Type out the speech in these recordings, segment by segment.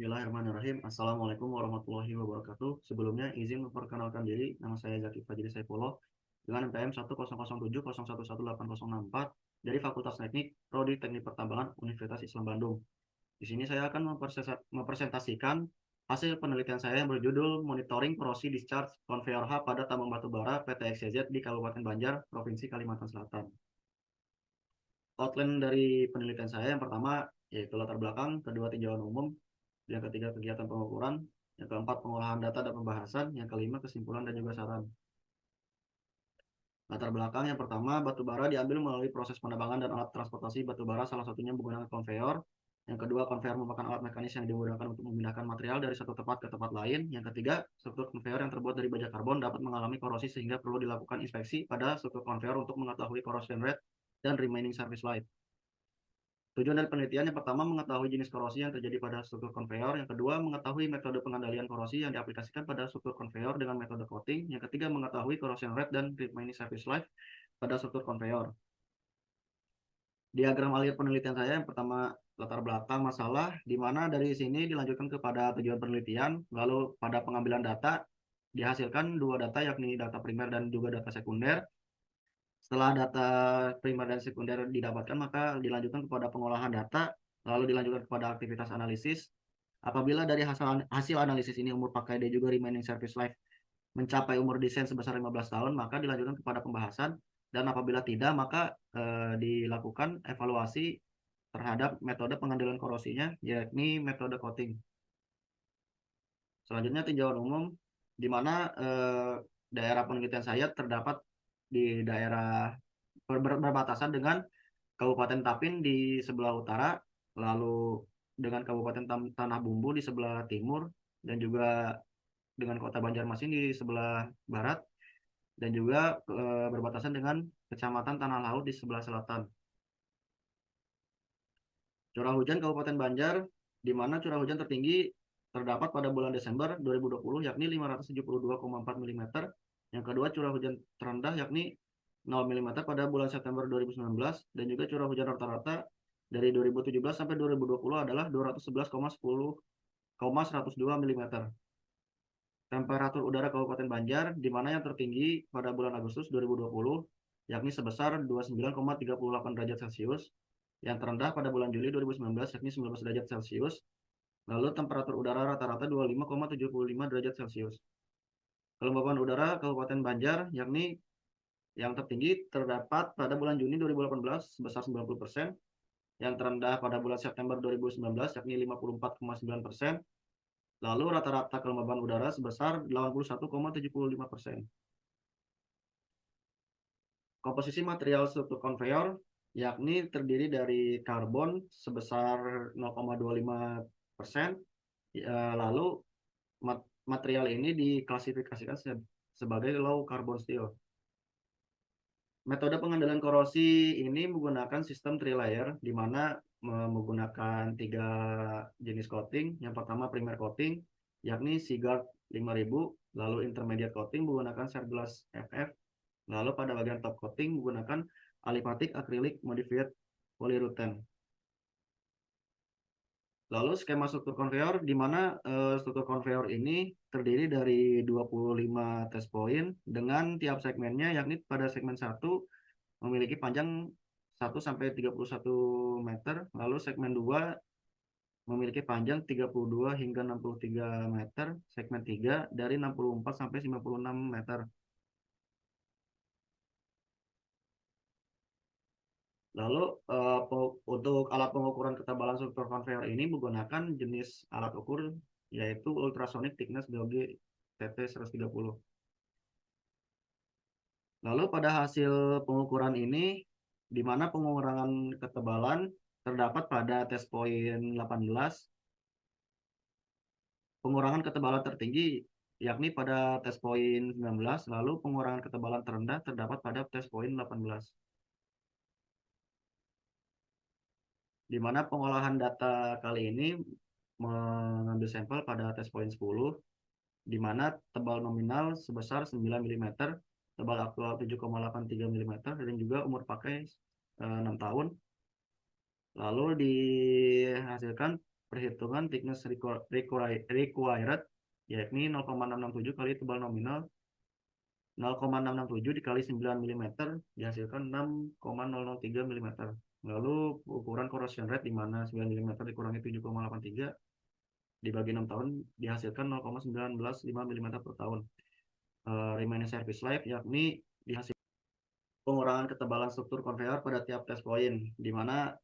Bismillahirrahmanirrahim. Assalamualaikum warahmatullahi wabarakatuh. Sebelumnya izin memperkenalkan diri. Nama saya Zaki Fajri Saifullah dengan NPM 10070711864 dari Fakultas Teknik Prodi Teknik Pertambangan Universitas Islam Bandung. Di sini saya akan mempresentasikan hasil penelitian saya yang berjudul Monitoring Corrosion Discharge Conveyor Hub pada tambang batubara PT XYZ di Kabupaten Banjar, Provinsi Kalimantan Selatan. Outline dari penelitian saya yang pertama yaitu latar belakang, kedua tinjauan umum, yang ketiga kegiatan pengukuran, yang keempat pengolahan data dan pembahasan, yang kelima kesimpulan dan juga saran. Latar belakang yang pertama, batubara diambil melalui proses penambangan dan alat transportasi batubara, salah satunya menggunakan konveyor. Yang kedua, konveyor merupakan alat mekanis yang digunakan untuk memindahkan material dari satu tempat ke tempat lain. Yang ketiga, struktur konveyor yang terbuat dari baja karbon dapat mengalami korosi sehingga perlu dilakukan inspeksi pada struktur konveyor untuk mengetahui corrosion rate dan remaining service life. Tujuan dari penelitian yang pertama mengetahui jenis korosi yang terjadi pada struktur konveyor, yang kedua mengetahui metode pengendalian korosi yang diaplikasikan pada struktur konveyor dengan metode coating, yang ketiga mengetahui corrosion rate dan remaining service life pada struktur konveyor. Diagram alir penelitian saya yang pertama latar belakang masalah, di mana dari sini dilanjutkan kepada tujuan penelitian, lalu pada pengambilan data dihasilkan dua data yakni data primer dan juga data sekunder. Setelah data primer dan sekunder didapatkan, maka dilanjutkan kepada pengolahan data, lalu dilanjutkan kepada aktivitas analisis. Apabila dari hasil analisis ini umur pakai dan juga remaining service life mencapai umur desain sebesar 15 tahun, maka dilanjutkan kepada pembahasan, dan apabila tidak, maka dilakukan evaluasi terhadap metode pengendalian korosinya, yakni metode coating. Selanjutnya tinjauan umum, di mana daerah penelitian saya terdapat di daerah berbatasan dengan Kabupaten Tapin di sebelah utara, lalu dengan Kabupaten Tanah Bumbu di sebelah timur, dan juga dengan Kota Banjarmasin di sebelah barat, dan juga berbatasan dengan Kecamatan Tanah Laut di sebelah selatan. Curah hujan Kabupaten Banjar, di mana curah hujan tertinggi terdapat pada bulan Desember 2020 yakni 572,4 mm. Yang kedua curah hujan terendah yakni 0 mm pada bulan September 2019, dan juga curah hujan rata-rata dari 2017 sampai 2020 adalah 211,102 mm. Temperatur udara Kabupaten Banjar di mana yang tertinggi pada bulan Agustus 2020 yakni sebesar 29,38 derajat Celcius, yang terendah pada bulan Juli 2019 yakni 19 derajat Celcius. Lalu temperatur udara rata-rata 25,75 derajat Celcius. Kelembaban udara Kabupaten Banjar yakni yang tertinggi terdapat pada bulan Juni 2018 sebesar 90%, yang terendah pada bulan September 2019 yakni 54,9%. Lalu rata-rata kelembaban udara sebesar 81,75%. Komposisi material struktur konveyor yakni terdiri dari karbon sebesar 0,25%. Lalu material ini diklasifikasikan sebagai low carbon steel. Metode pengendalian korosi ini menggunakan sistem tri-layer, di mana menggunakan 3 jenis coating. Yang pertama primer coating, yakni Seaguard 5000, lalu intermediate coating menggunakan Cerglass FF, lalu pada bagian top coating menggunakan aliphatic acrylic modified polyurethane. Lalu skema struktur konveyor, di mana struktur konveyor ini terdiri dari 25 test point dengan tiap segmennya, yakni pada segmen 1 memiliki panjang 1 sampai 31 meter, lalu segmen 2 memiliki panjang 32 hingga 63 meter, segmen 3 dari 64 sampai 56 meter. Lalu untuk alat pengukuran ketebalan struktur konveyor ini menggunakan jenis alat ukur yaitu ultrasonic thickness gauge TT130. Lalu pada hasil pengukuran ini, di mana pengurangan ketebalan terdapat pada test point 18, pengurangan ketebalan tertinggi yakni pada test point 19, lalu pengurangan ketebalan terendah terdapat pada test point 18. Di mana pengolahan data kali ini mengambil sampel pada test point 10, di mana tebal nominal sebesar 9 mm, tebal aktual 7,83 mm, dan juga umur pakai 6 tahun. Lalu dihasilkan perhitungan thickness required, yakni 0,667 kali tebal nominal 0,667 dikali 9 mm dihasilkan 6,003 mm. Lalu ukuran corrosion rate di mana 9 mm dikurangi 7,83 dibagi 6 tahun dihasilkan 0,1905 mm per tahun. Remaining service life yakni dihasilkan pengurangan ketebalan struktur konveyor pada tiap test point, di mana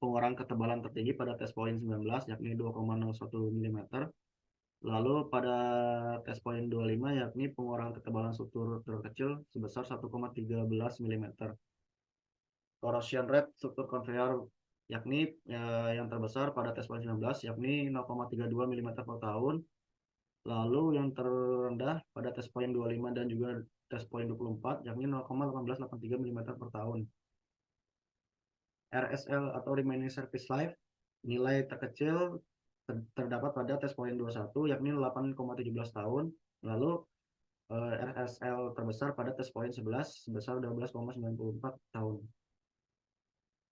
pengurangan ketebalan tertinggi pada test point 19 yakni 2,01 mm. Lalu pada test point 25 yakni pengurangan ketebalan struktur terkecil sebesar 1,13 mm. Corrosion rate struktur konveyor yakni yang terbesar pada test point 19 yakni 0,32 mm per tahun. Lalu yang terendah pada test point 25 dan juga test point 24 yakni 0,1883 mm per tahun. RSL atau remaining service life nilai terkecil terdapat pada test point 21 yakni 8,17 tahun. Lalu RSL terbesar pada test point 11 sebesar 12,94 tahun.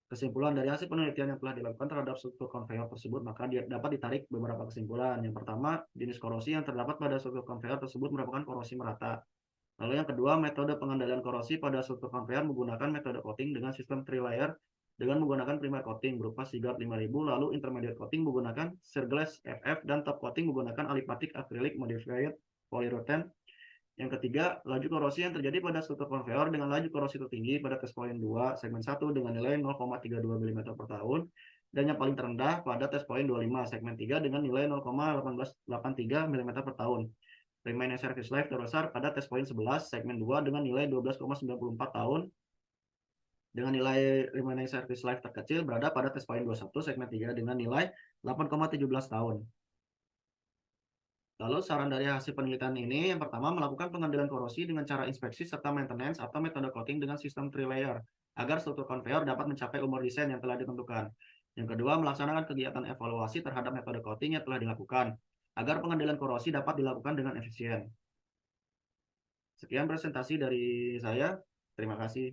Kesimpulan dari hasil penelitian yang telah dilakukan terhadap struktur konveyor tersebut, maka dapat ditarik beberapa kesimpulan. Yang pertama, jenis korosi yang terdapat pada struktur konveyor tersebut merupakan korosi merata. Lalu yang kedua, metode pengendalian korosi pada struktur konveyor menggunakan metode coating dengan sistem 3-layer dengan menggunakan primer coating berupa SIGAP 5000, lalu intermediate coating menggunakan Serglass FF, dan top coating menggunakan alipatic acrylic modified polyurethane. Yang ketiga, laju korosi yang terjadi pada struktur konveyor dengan laju korosi tertinggi pada test point 2 segmen 1 dengan nilai 0,32 mm per tahun, dan yang paling terendah pada test point 25 segmen 3 dengan nilai 0,1883 mm per tahun. Remaining service life terbesar pada test point 11 segmen 2 dengan nilai 12,94 tahun, dengan nilai remaining service life terkecil berada pada test point 21 segmen 3 dengan nilai 8,17 tahun. Lalu saran dari hasil penelitian ini, yang pertama melakukan pengendalian korosi dengan cara inspeksi serta maintenance atau metode coating dengan sistem 3-layer agar struktur konveyor dapat mencapai umur desain yang telah ditentukan. Yang kedua, melaksanakan kegiatan evaluasi terhadap metode coating yang telah dilakukan agar pengendalian korosi dapat dilakukan dengan efisien. Sekian presentasi dari saya. Terima kasih.